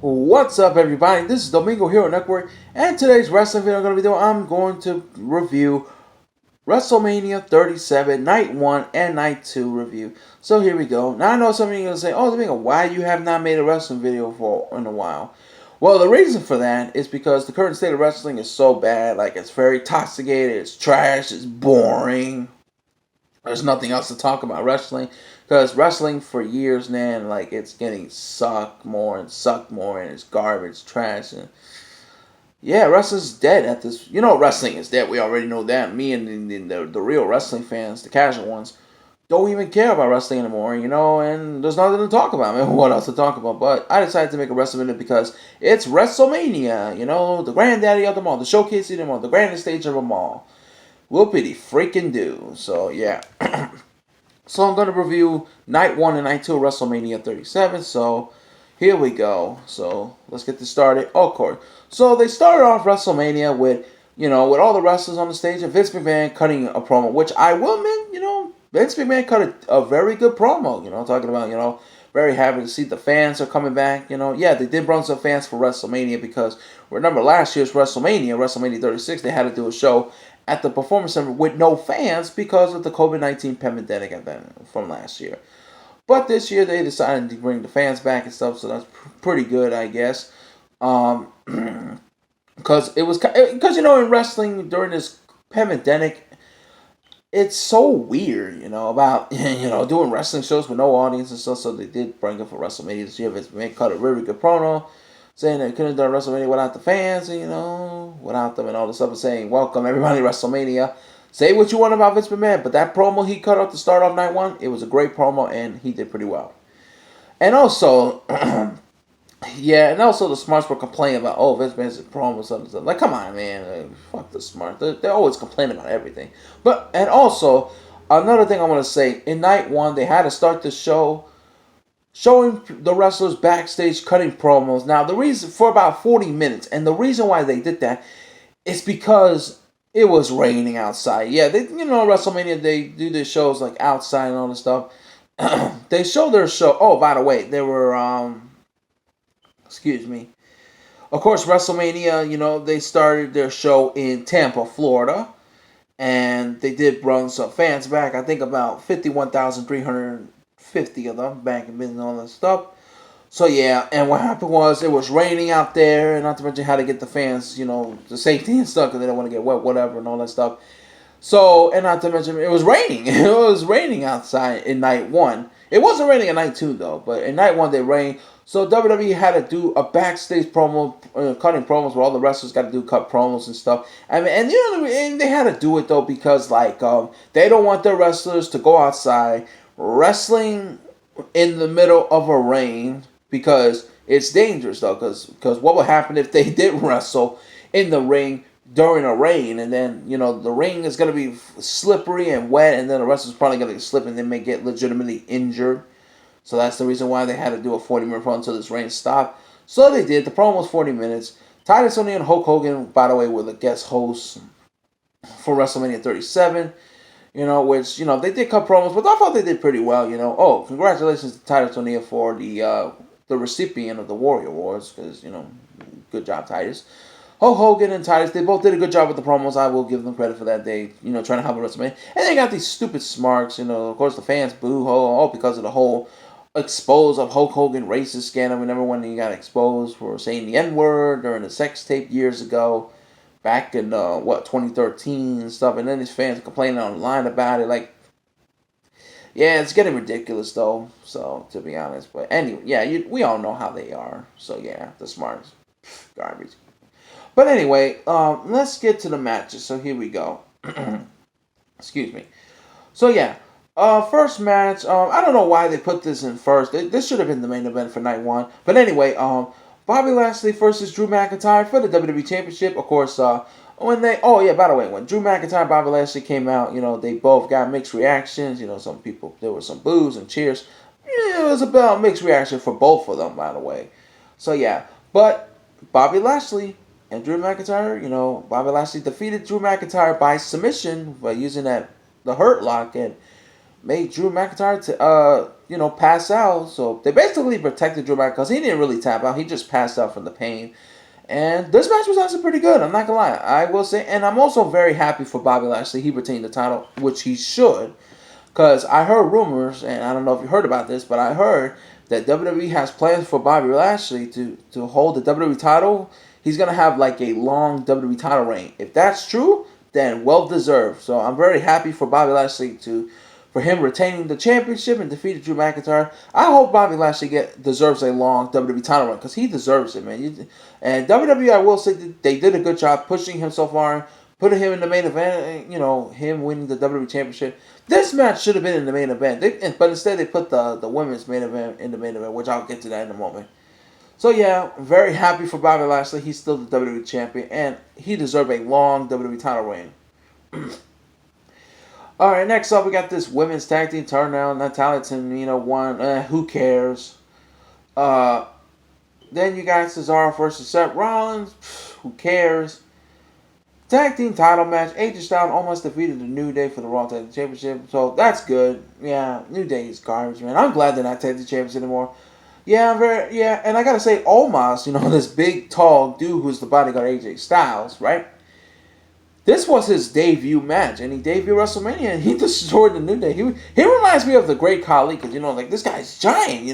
What's up, everybody? This is Domingo Hero Network, and today's wrestling video I'm going to be doing, I'm going to review WrestleMania 37, Night 1 and Night 2 review. So here we go. Now I know some of you are going to say, oh, Domingo, why you have not made a wrestling video in a while? Well, the reason for that is because the current state of wrestling is so bad. Like, it's very toxicated, it's trash, it's boring. There's nothing else to talk about wrestling, because wrestling for years now, like, it's getting sucked more, and it's garbage, trash, and yeah, wrestling's dead at this. You know, wrestling is dead. We already know that. Me and the real wrestling fans, the casual ones, don't even care about wrestling anymore. And there's nothing to talk about. I mean, what else to talk about? But I decided to make a wrestling video because it's WrestleMania. The granddaddy of them all, the showcase of them all, the grandest stage of them all. Whoopity freaking do. So yeah. So I'm going to review Night 1 and Night 2 of WrestleMania 37. So here we go. So let's get this started. Oh, of course. So they started off WrestleMania with all the wrestlers on the stage and Vince McMahon cutting a promo, which I will admit, Vince McMahon cut a very good promo, talking about, very happy to see the fans are coming back, Yeah, they did bring some fans for WrestleMania because remember last year's WrestleMania 36, they had to do a show at the Performance Center with no fans because of the COVID-19 pandemic from last year. But this year they decided to bring the fans back and stuff, so that's pretty good, I guess. Because in wrestling during this pandemic, it's so weird, about doing wrestling shows with no audience and stuff. So they did bring it for WrestleMania this year. Vince McMahon cut a really good promo, saying they couldn't have done WrestleMania without the fans, without them and all this stuff, and saying, welcome everybody to WrestleMania. Say what you want about Vince McMahon, but that promo he cut off to start off Night 1, it was a great promo, and he did pretty well. And also, the Smarts were complaining about, oh, Vince McMahon's promo, something. Like, come on, man, fuck the Smarts. They're always complaining about everything. And also, another thing I want to say, in Night 1, they had to start the show showing the wrestlers backstage cutting promos. Now, the reason for about 40 minutes, and the reason why they did that is because it was raining outside. Yeah, WrestleMania, they do their shows like outside and all this stuff. They show their show. Oh, by the way, they were, excuse me. Of course, WrestleMania, they started their show in Tampa, Florida. And they did bring some fans back. I think about 51,350 of them back and all that stuff. So yeah, and what happened was it was raining out there, and not to mention how to get the fans, the safety and stuff, because they don't want to get wet, whatever, and all that stuff. So, and not to mention it was raining. It was raining outside in Night 1. It wasn't raining in Night 2 though, but in Night 1 they rained. So WWE had to do a backstage promo, cutting promos where all the wrestlers got to do cut promos and stuff. I mean, and they had to do it though because they don't want their wrestlers to go outside wrestling in the middle of a rain, because it's dangerous though. Because what would happen if they did wrestle in the ring during a rain, and then the ring is going to be slippery and wet, and then the wrestler's probably going to slip and they may get legitimately injured. So that's the reason why they had to do a 40-minute promo until this rain stopped. So they did. The promo was 40 minutes. Titus O'Neil and Hulk Hogan, by the way, were the guest hosts for WrestleMania 37. Which, they did cut promos, but I thought they did pretty well, Oh, congratulations to Titus O'Neil for the recipient of the Warrior Awards, because, good job, Titus. Hulk Hogan and Titus, they both did a good job with the promos. I will give them credit for that. They, trying to help the WrestleMania. And they got these stupid smarks, of course the fans boo-ho, because of the whole expose of Hulk Hogan racist scandal. Remember when he got exposed for saying the N-word during the sex tape years ago, back in, 2013 and stuff, and then his fans complaining online about it, like, yeah, it's getting ridiculous, though, so, to be honest, but anyway, yeah, we all know how they are, so yeah, the smarts, garbage. But anyway, let's get to the matches, so here we go. Excuse me. So yeah, first match, I don't know why they put this in first. This should have been the main event for Night 1. But anyway, Bobby Lashley versus Drew McIntyre for the WWE Championship. Of course, by the way, when Drew McIntyre and Bobby Lashley came out, they both got mixed reactions. Some people, there were some boos and cheers. It was about mixed reaction for both of them, by the way. So yeah, but Bobby Lashley and Drew McIntyre, Bobby Lashley defeated Drew McIntyre by submission by using the Hurt Lock, and made Drew McIntyre pass out. So they basically protected Drew McIntyre because he didn't really tap out. He just passed out from the pain. And this match was actually pretty good. I'm not going to lie. I will say. And I'm also very happy for Bobby Lashley. He retained the title, which he should. Because I heard rumors, and I don't know if you heard about this, but I heard that WWE has plans for Bobby Lashley to hold the WWE title. He's going to have like a long WWE title reign. If that's true, then well deserved. So I'm very happy for Bobby Lashley for him retaining the championship and defeating Drew McIntyre. I hope Bobby Lashley deserves a long WWE title run because he deserves it, man. And WWE, I will say, they did a good job pushing him so far, putting him in the main event. Him winning the WWE championship. This match should have been in the main event, but instead they put the women's main event in the main event, which I'll get to that in a moment. So yeah, I'm very happy for Bobby Lashley. He's still the WWE champion, and he deserved a long WWE title reign. All right, next up we got this women's tag team turnaround. Natalia won. Who cares? Then you got Cesaro versus Seth Rollins. Who cares? Tag team title match. AJ Styles almost defeated the New Day for the Raw Tag Team Championship, so that's good. Yeah, New Day is garbage, man. I'm glad they're not tag team champions anymore. Yeah, and I gotta say, Omos, this big, tall dude who's the bodyguard AJ Styles, right? This was his debut match, and he debuted WrestleMania, and he destroyed the New Day. He reminds me of the Great Khali, because, this guy's giant, He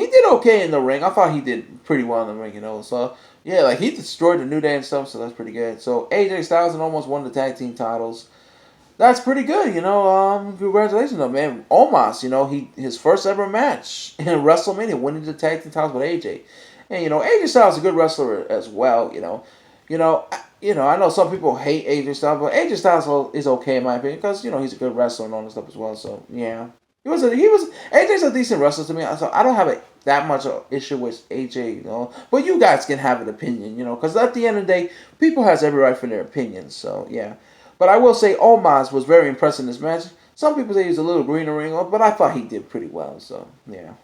did okay in the ring. I thought he did pretty well in the ring, So, yeah, he destroyed the New Day and stuff, so that's pretty good. So, AJ Styles and almost won the tag team titles. That's pretty good, Congratulations, though, man. Omos, his first ever match in WrestleMania, winning the tag team titles with AJ. And, AJ Styles is a good wrestler as well, I know some people hate AJ Styles, but AJ Styles is okay in my opinion because he's a good wrestler and all that stuff as well. So yeah, AJ's a decent wrestler to me. So I don't have that much issue with AJ, But you guys can have an opinion, because at the end of the day, people has every right for their opinions. So yeah, but I will say Omos was very impressive in this match. Some people say he's a little green in the ring, but I thought he did pretty well. So yeah.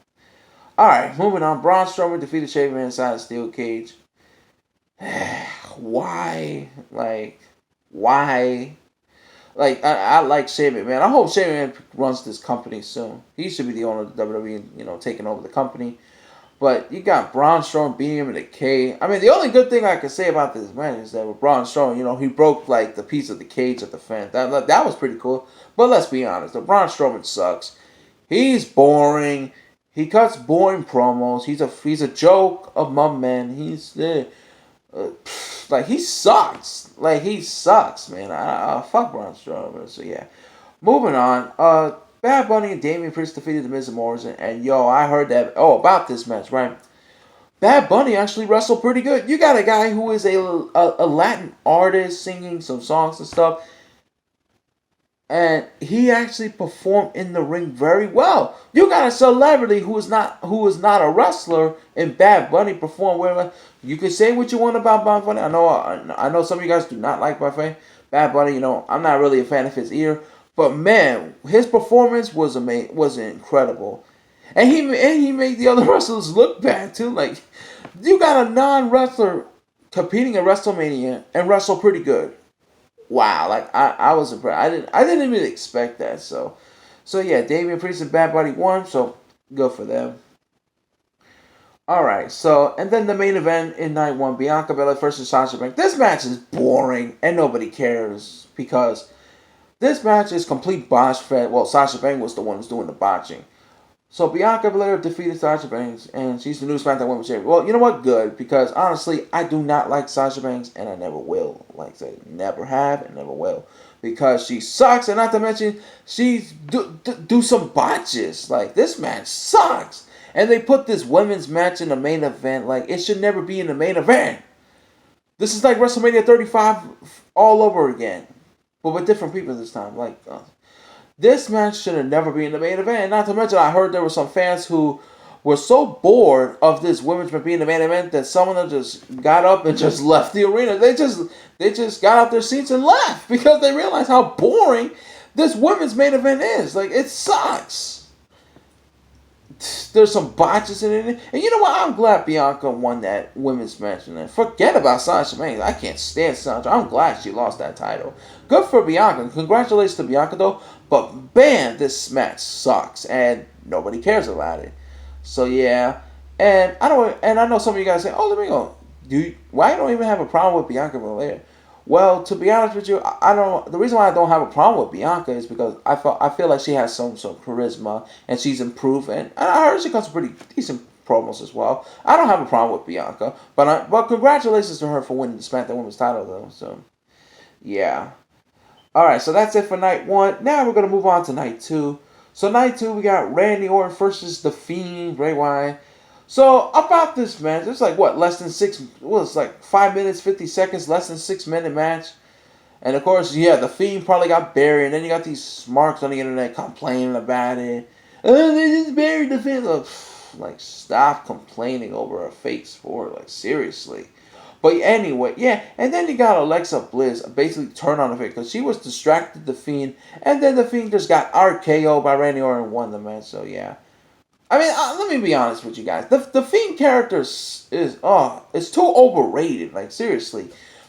All right, moving on. Braun Strowman defeated Shaman inside a steel cage. Why? Why? I like Shane McMahon. I hope Shane McMahon runs this company soon. He should be the owner of the WWE, taking over the company. But you got Braun Strowman beating him in a cage. I mean, the only good thing I can say about this match is that with Braun Strowman, he broke the piece of the cage at the fence. That was pretty cool. But let's be honest, the Braun Strowman sucks. He's boring. He cuts boring promos. He's a joke among men. He's he sucks. He sucks, man. Fuck Braun Strowman. So yeah, moving on. Bad Bunny and Damian Priest defeated The Miz and Morrison. And I heard that. Oh, about this match, right? Bad Bunny actually wrestled pretty good. You got a guy who is a Latin artist singing some songs and stuff. And he actually performed in the ring very well. You got a celebrity who is not a wrestler, and Bad Bunny performed well. You can say what you want about Bad Bunny. I know some of you guys do not like Bad Bunny. I'm not really a fan of his either. But man, his performance was incredible, and he made the other wrestlers look bad too. You got a non-wrestler competing at WrestleMania and wrestle pretty good. Wow, I was impressed. I didn't even expect that. So yeah, Damian Priest and Bad Bunny won. So good for them. All right. So and then the main event in night one, Bianca Belair versus Sasha Banks. This match is boring and nobody cares because this match is complete botch fed. Well, Sasha Banks was the one who's doing the botching. So Bianca Belair defeated Sasha Banks, and she's the new SmackDown Women's Champion. Well, you know what? Good, because honestly, I do not like Sasha Banks, and I never will. Like I said, never have and never will, because she sucks, and not to mention she's do some botches. This match sucks, and they put this women's match in the main event. It should never be in the main event. This is like WrestleMania 35 all over again, but with different people this time. This match should have never been in the main event. Not to mention, I heard there were some fans who were so bored of this women's match being in the main event that some of them just got up and just left the arena. They just got out their seats and left because they realized how boring this women's main event is. It sucks. there's some botches in it. And you know what? I'm glad Bianca won that women's match. And forget about Sasha, man. I can't stand Sasha. I'm glad she lost that title. Good for Bianca. Congratulations to Bianca, though. But, man, this match sucks. And nobody cares about it. So, yeah. And I know some of you guys say, oh, let me go. Why you don't even have a problem with Bianca Belair? Well, to be honest with you, I don't. The reason why I don't have a problem with Bianca is because I feel like she has some charisma and she's improved, and I heard she cuts pretty decent promos as well. I don't have a problem with Bianca, but congratulations to her for winning the SmackDown Women's title though. So yeah, all right. So that's it for night 1. Now we're gonna move on to night 2. So night 2 we got Randy Orton versus The Fiend, Bray Wyatt. So, about this match, it's like, less than 5 minutes, 50 seconds, less than 6 minute match. And of course, yeah, The Fiend probably got buried, and then you got these smarks on the internet complaining about it. Oh, they just buried The Fiend. Like, stop complaining over a fake sport, like, seriously. But anyway, yeah, and then you got Alexa Bliss basically turn on the Fiend, because she was distracted The Fiend, and then The Fiend just got RKO by Randy Orton and won the match, so yeah. I mean, let me be honest with you guys. The Fiend character it's too overrated. Like, seriously.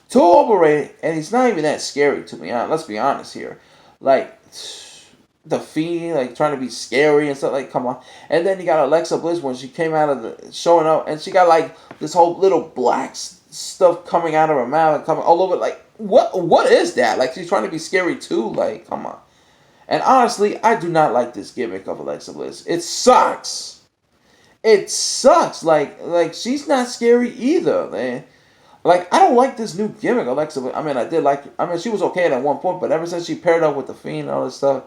Too overrated, and he's not even that scary, to be honest. Let's be honest here. Like, The Fiend, like, trying to be scary and stuff. Like, come on. And then you got Alexa Bliss when she came out of the, showing up, and she got, like, this whole little black stuff coming out of her mouth and coming all over. Like, what is that? Like, she's trying to be scary, too? Like, come on. And honestly, I do not like this gimmick of Alexa Bliss. It sucks. It sucks. Like she's not scary either, man. Like, I don't like this new gimmick, Alexa Bliss. I mean, she was okay at one point, but ever since she paired up with The Fiend and all this stuff,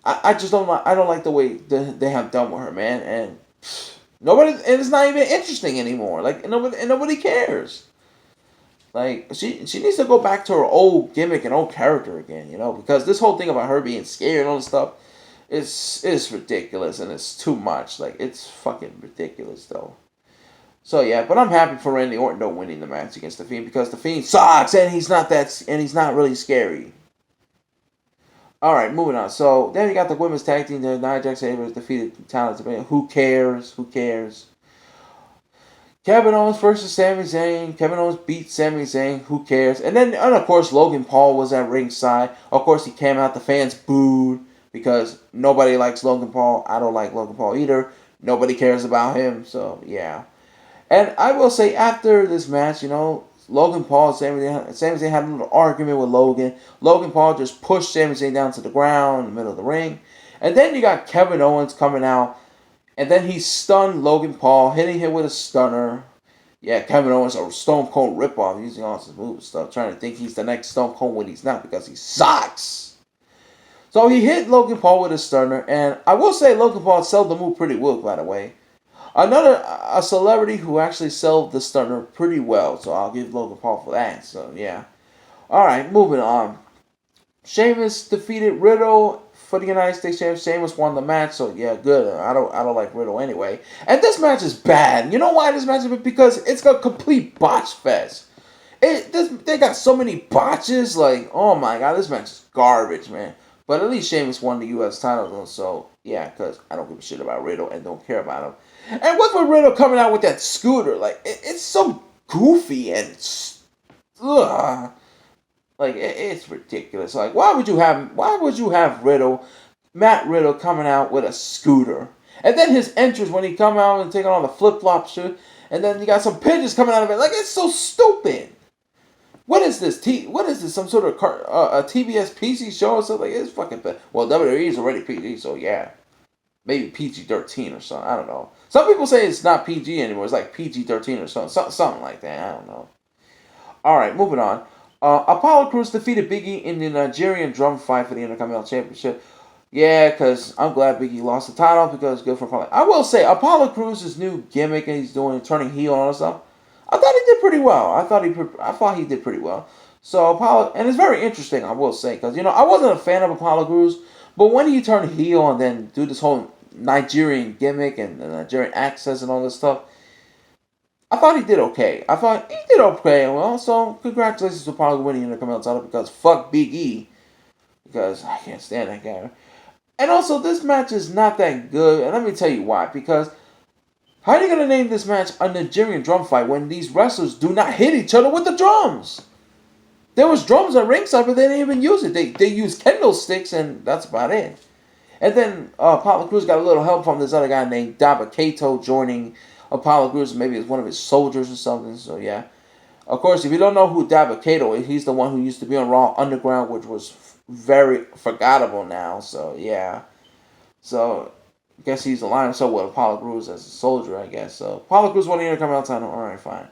I just don't like. I don't like the way they have done with her, man. And it's not even interesting anymore. Like, nobody cares. Like, she needs to go back to her old gimmick and old character again, because this whole thing about her being scared and all this stuff is ridiculous, and it's too much. Like, it's fucking ridiculous, though. So, yeah, but I'm happy for Randy Orton winning the match against The Fiend, because The Fiend sucks, and he's not really scary. Alright, moving on. So, then you got the women's tag team, the Nia Jax Sabers defeated Talents. Who cares? Who cares? Kevin Owens versus Sami Zayn. Kevin Owens beat Sami Zayn. Who cares? And of course, Logan Paul was at ringside. Of course, he came out. The fans booed because nobody likes Logan Paul. I don't like Logan Paul either. Nobody cares about him. So, yeah. And I will say, after this match, Logan Paul and Sami Zayn had a little argument with Logan. Logan Paul just pushed Sami Zayn down to the ground in the middle of the ring. And then you got Kevin Owens coming out. And then he stunned Logan Paul, hitting him with a stunner. Yeah, Kevin Owens, a Stone Cold ripoff, using all his moves and stuff, trying to think he's the next Stone Cold when he's not, because he sucks. So he hit Logan Paul with a stunner, and I will say Logan Paul sold the move pretty well, by the way. A celebrity who actually sold the stunner pretty well, so I'll give Logan Paul for that. So yeah. Alright, moving on. Sheamus defeated Riddle for the United States Championship. Sheamus won the match, so yeah, good. I don't like Riddle anyway. And this match is bad. You know why this match is bad? Because it's a complete botch fest. They got so many botches, like, oh my god, this match is garbage, man. But at least Sheamus won the U.S. title, so yeah, because I don't give a shit about Riddle and don't care about him. And what's with Riddle coming out with that scooter? Like, it's so goofy and ugh. Like, it's ridiculous. Like, why would you have Matt Riddle coming out with a scooter? And then his entrance when he come out and taking on the flip-flop shit, and then you got some pigeons coming out of it. Like, it's so stupid. What is this? Some sort of a TBS PC show or something? It's fucking bad. Well, WWE is already PG, so yeah. Maybe PG-13 or something. I don't know. Some people say it's not PG anymore. It's like PG-13 or something like that. I don't know. Alright, moving on. Apollo Crews defeated Big E in the Nigerian drum fight for the Intercontinental Championship. Yeah, because I'm glad Big E lost the title because it's good for Apollo. I will say, Apollo Crews' new gimmick and he's doing turning heel and all that stuff, I thought he did pretty well. I thought he did pretty well. So Apollo, and it's very interesting, I will say, because I wasn't a fan of Apollo Crews, but when he turned heel and then do this whole Nigerian gimmick and the Nigerian accents and all this stuff, I thought he did okay. Well, so congratulations to Apollo winning the Intercontinental title because fuck Big E. Because I can't stand that guy. And also, this match is not that good. And let me tell you why. Because how are you going to name this match a Nigerian drum fight when these wrestlers do not hit each other with the drums? There was drums at ringside, but they didn't even use it. They used kendo sticks, and that's about it. And then Apollo Crews got a little help from this other guy named Dabba-Kato joining Apollo Crews. Maybe it's one of his soldiers or something. So, yeah. Of course, if you don't know who Dabba-Kato is, he's the one who used to be on Raw Underground, which was very forgettable now. So, yeah. So, I guess he's aligned so with Apollo Crews as a soldier, I guess. So, Apollo Crews won the Intercontinental title. Alright, fine.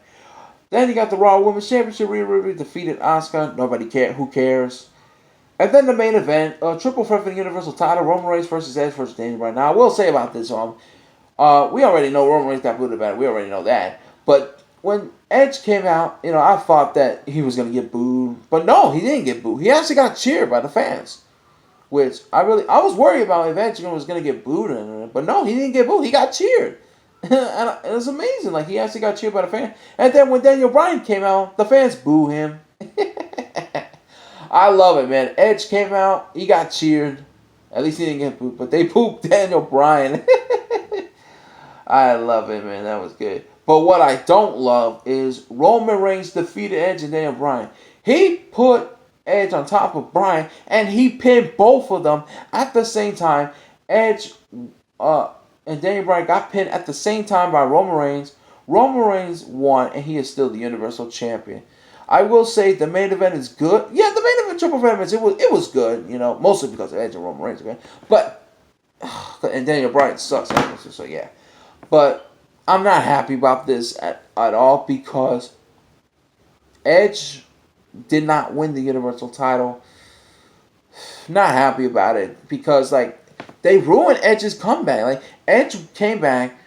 Then you got the Raw Women's Championship. Rhea Ripley defeated Asuka. Nobody cared. Who cares? And then the main event, triple threat for the Universal title, Roman Reigns versus Edge versus Daniel Bryan. Now, I will say about this, we already know Roman Reigns got booed about it. We already know that. But when Edge came out, I thought that he was going to get booed. But no, he didn't get booed. He actually got cheered by the fans. Which, I was worried about if Edge was going to get booed. But no, he didn't get booed. He got cheered. And it was amazing. Like, he actually got cheered by the fans. And then when Daniel Bryan came out, the fans booed him. I love it, man. Edge came out. He got cheered. At least he didn't get pooped. But they pooped Daniel Bryan. I love it, man. That was good. But what I don't love is Roman Reigns defeated Edge and Daniel Bryan. He put Edge on top of Bryan. And he pinned both of them at the same time. Edge and Daniel Bryan got pinned at the same time by Roman Reigns. Roman Reigns won. And he is still the Universal Champion. I will say the main event is good. Yeah, the main event triple threat match, it was good, mostly because of Edge and Roman Reigns, man. But and Daniel Bryan sucks, obviously, so yeah. But I'm not happy about this at all because Edge did not win the Universal title. Not happy about it because they ruined Edge's comeback. Like Edge came back,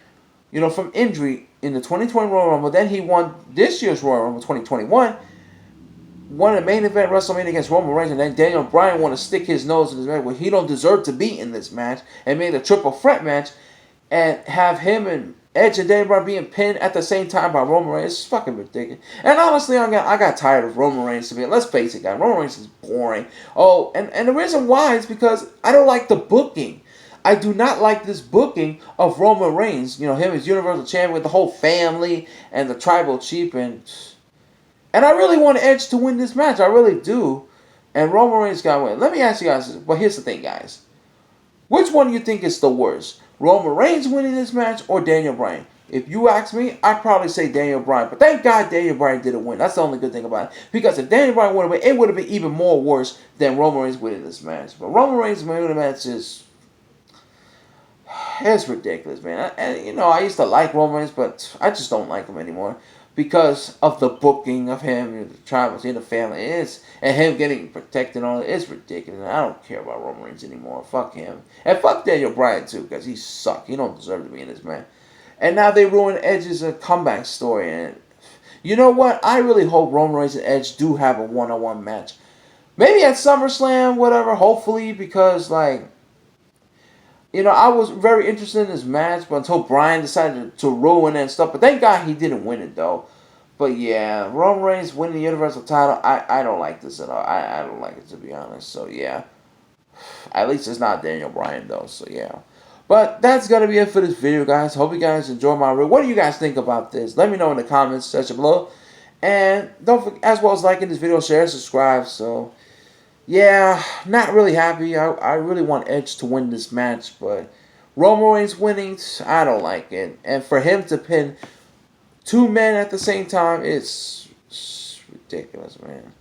from injury in the 2020 Royal Rumble. Then he won this year's Royal Rumble 2021. Won the main event WrestleMania against Roman Reigns, and then Daniel Bryan want to stick his nose in his match where he don't deserve to be in this match, and made a triple threat match, and have him and Edge and Daniel Bryan being pinned at the same time by Roman Reigns. It's fucking ridiculous. And honestly, I got tired of Roman Reigns to be. Let's face it, guys. Roman Reigns is boring. Oh, and the reason why is because I don't like the booking. I do not like this booking of Roman Reigns. Him as Universal Champion with the whole family and the Tribal Chief and I really want Edge to win this match. I really do. And Roman Reigns got to win. Let me ask you guys this. But here's the thing, guys. Which one do you think is the worst? Roman Reigns winning this match or Daniel Bryan? If you ask me, I'd probably say Daniel Bryan. But thank God Daniel Bryan didn't win. That's the only good thing about it. Because if Daniel Bryan would have won, it would have been even more worse than Roman Reigns winning this match. But Roman Reigns winning the match is... It's ridiculous, man. And, I used to like Roman Reigns, but I just don't like him anymore. Because of the booking of him, the tribals in the family, and him getting protected on it. It's ridiculous. I don't care about Roman Reigns anymore. Fuck him. And fuck Daniel Bryan, too, because he sucked. He don't deserve to be in this, man. And now they ruined Edge's comeback story. And you know what? I really hope Roman Reigns and Edge do have a one-on-one match. Maybe at SummerSlam, whatever, hopefully, because, I was very interested in this match, but until Bryan decided to ruin it and stuff. But thank God he didn't win it, though. But yeah, Roman Reigns winning the Universal title, I don't like this at all. I don't like it, to be honest. So yeah. At least it's not Daniel Bryan, though. So yeah. But that's going to be it for this video, guys. Hope you guys enjoy my review. What do you guys think about this? Let me know in the comments section below. And don't forget, as well as liking this video, share, subscribe. So... yeah, not really happy. I really want Edge to win this match, but Roman Reigns winning, I don't like it. And for him to pin two men at the same time, it's ridiculous, man.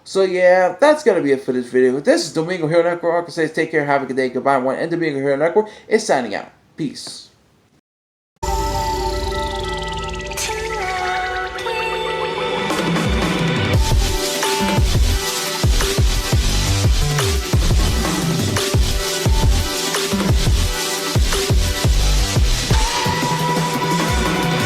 So yeah, that's going to be it for this video. This is Domingo Hero Network. I can say take care, have a good day, goodbye, and Domingo Hero Network is signing out. Peace.